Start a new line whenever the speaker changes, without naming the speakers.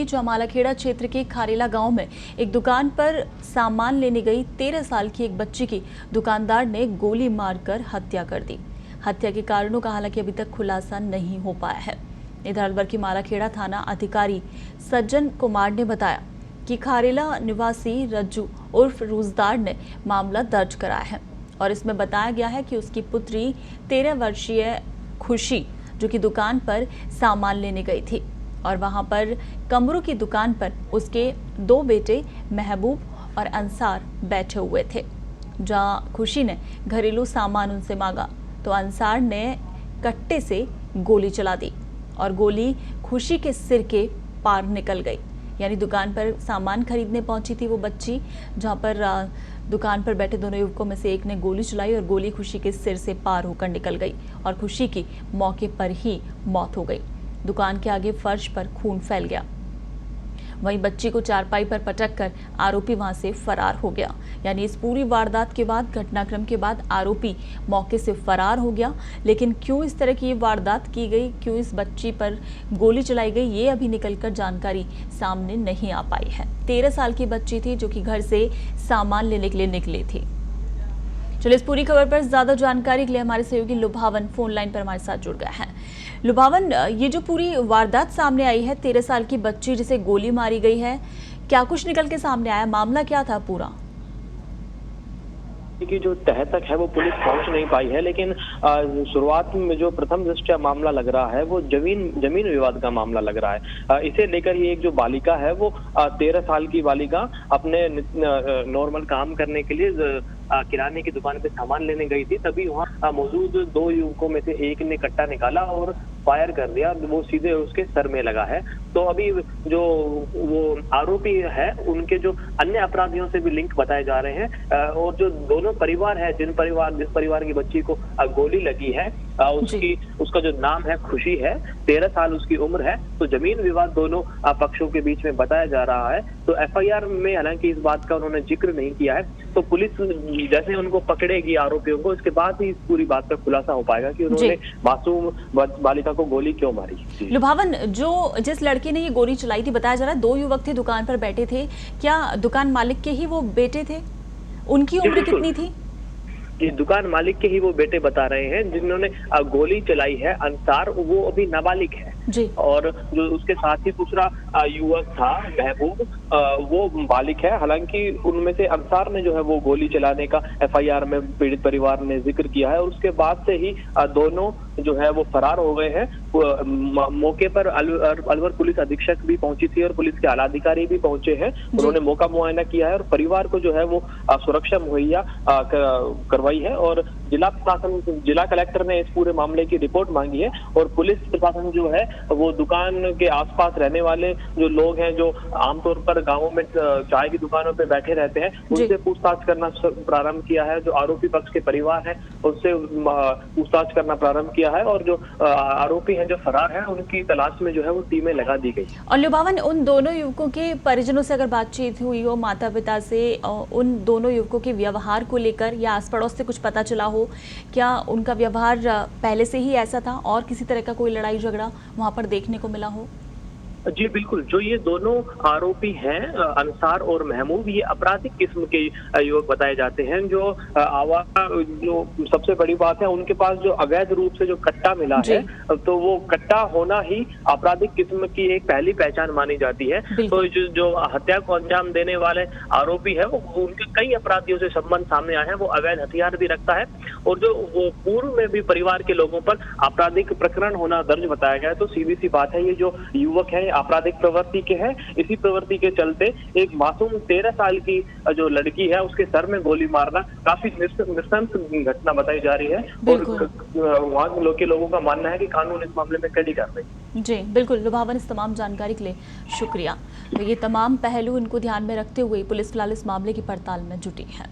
जो मालाखेड़ा क्षेत्र के खारेला गांव में एक दुकान पर सामान लेने गई 13 साल की एक बच्ची की दुकानदार ने गोली मारकर हत्या कर दी। हत्या के कारणों का हालांकि अभी तक खुलासा नहीं हो पाया है। इधर अलवर की मालाखेड़ा थाना अधिकारी सज्जन कुमार ने बताया कि खारेला निवासी रज्जू उर्फ रूजदार ने मामला दर्ज कराया है और इसमें बताया गया है कि उसकी पुत्री 13 वर्षीय खुशी जो कि दुकान पर सामान लेने गई थी और वहां पर कमरों की दुकान पर उसके 2 बेटे महबूब और अंसार बैठे हुए थे। जहां खुशी ने घरेलू सामान उनसे मांगा तो अंसार ने कट्टे से गोली चला दी और गोली खुशी के सिर के पार निकल गई। यानी दुकान पर सामान खरीदने पहुंची थी वो बच्ची, जहां पर दुकान पर बैठे दोनों युवकों में से एक ने गोली चलाई और गोली खुशी के सिर से पार होकर निकल गई और खुशी की मौके पर ही मौत हो गई। दुकान के आगे फर्श पर खून फैल गया। वहीं बच्ची को चारपाई पर पटक कर आरोपी वहां से फरार हो गया। यानी इस पूरी वारदात के बाद, घटनाक्रम के बाद आरोपी मौके से फरार हो गया। लेकिन क्यों इस तरह की ये वारदात की गई, क्यों इस बच्ची पर गोली चलाई गई, ये अभी निकलकर जानकारी सामने नहीं आ पाई है। 13 साल की बच्ची थी जो कि घर से सामान लेने के लिए निकली थी। चलिए इस पूरी खबर पर ज्यादा जानकारी के लिए हमारे सहयोगी लुभावन फोन लाइन पर हमारे साथ जुड़ गया है। लुभावन, ये जो पूरी वारदात सामने आई है, 13 साल की बच्ची जिसे गोली मारी गई है, क्या कुछ निकल के सामने आया, मामला क्या था पूरा?
की जो तह तक है वो पुलिस पहुंच नहीं पाई है, लेकिन शुरुआत में जो प्रथम दृष्टया मामला लग रहा है वो जमीन विवाद का मामला लग रहा है। इसे लेकर ये एक जो बालिका है वो 13 साल की बालिका अपने नॉर्मल काम करने के लिए किराने की दुकान पे सामान लेने गई थी। तभी वहाँ मौजूद 2 युवकों में से एक ने कट्टा निकाला और फायर कर दिया, वो सीधे उसके सर में लगा है। तो अभी जो वो आरोपी है उनके जो अन्य अपराधियों से भी लिंक बताए जा रहे हैं और जो दोनों परिवार है जिस परिवार की बच्ची को गोली लगी है उसका जो नाम है खुशी है, 13 साल उसकी उम्र है। तो जमीन विवाद दोनों पक्षों के बीच में बताया जा रहा है। तो एफआईआर में हालांकि इस बात का उन्होंने जिक्र नहीं किया है। तो पुलिस जैसे उनको पकड़ेगी आरोपियों को, इसके बाद ही इस पूरी बात का खुलासा हो पाएगा कि उन्होंने मासूम बालिका को गोली क्यों मारी।
लुभावन, जो जिस लड़के ने ये गोली चलाई थी, बताया जा रहा है 2 युवक थे, दुकान पर बैठे थे। क्या दुकान मालिक के ही वो बेटे थे? उनकी उम्र कितनी थी?
ये दुकान मालिक के ही वो बेटे बता रहे हैं जिन्होंने गोली चलाई है। अंसार वो अभी नाबालिग है
जी।
और जो उसके साथ ही दूसरा युवक था महबूब वो बालिग है। हालांकि उनमें से अंसार ने जो है वो गोली चलाने का एफआईआर में पीड़ित परिवार ने जिक्र किया है और उसके बाद से ही दोनों जो है वो फरार हो गए हैं। मौके पर अलवर पुलिस अधीक्षक भी पहुंची थी और पुलिस के आलाधिकारी भी पहुंचे हैं। उन्होंने मौका मुआयना किया है और परिवार को जो है वो सुरक्षा मुहैया करवाई है और जिला कलेक्टर ने इस पूरे मामले की रिपोर्ट मांगी है और पुलिस प्रशासन जो है वो दुकान के आसपास रहने वाले जो लोग हैं जो आमतौर पर गांवों में चाय की दुकानों पे बैठे रहते हैं उनसे पूछताछ करना प्रारंभ किया है। जो आरोपी पक्ष के परिवार है उनसे पूछताछ करना प्रारंभ किया है और जो आरोपी हैं जो फरार हैं उनकी तलाश में जो है वो टीमें लगा दी गई।
और लुभावन, उन दोनों युवकों के परिजनों से अगर बातचीत हुई हो, माता पिता से, उन दोनों युवकों के व्यवहार को लेकर या आस पड़ोस से कुछ पता चला हो, क्या उनका व्यवहार पहले से ही ऐसा था और किसी तरह का कोई लड़ाई झगड़ा वहां पर देखने को मिला हो?
जी बिल्कुल, जो ये दोनों आरोपी हैं अंसार और महमूद, ये आपराधिक किस्म के युवक बताए जाते हैं। जो सबसे बड़ी बात है उनके पास जो अवैध रूप से जो कट्टा मिला है तो वो कट्टा होना ही आपराधिक किस्म की एक पहली पहचान मानी जाती है। तो जो हत्या को अंजाम देने वाले आरोपी है वो उनके कई अपराधियों से संबंध सामने आए हैं। वो अवैध हथियार भी रखता है और जो वो पूर्व में भी परिवार के लोगों पर आपराधिक प्रकरण होना दर्ज बताया गया है। तो सीधी सी बात है, ये जो युवक है आपराधिक प्रवृत्ति के हैं। इसी प्रवृत्ति के चलते एक मासूम 13 साल की जो लड़की है उसके सर में गोली मारना काफी नृशंस घटना बताई जा रही है और वहाँ के लोगों का मानना है कि कानून इस मामले में कड़ी कार्रवाई।
जी बिल्कुल लुभावन, इस तमाम जानकारी के लिए शुक्रिया। तो ये तमाम पहलू इनको ध्यान में रखते हुए पुलिस फिलहाल इस मामले की पड़ताल में जुटी है।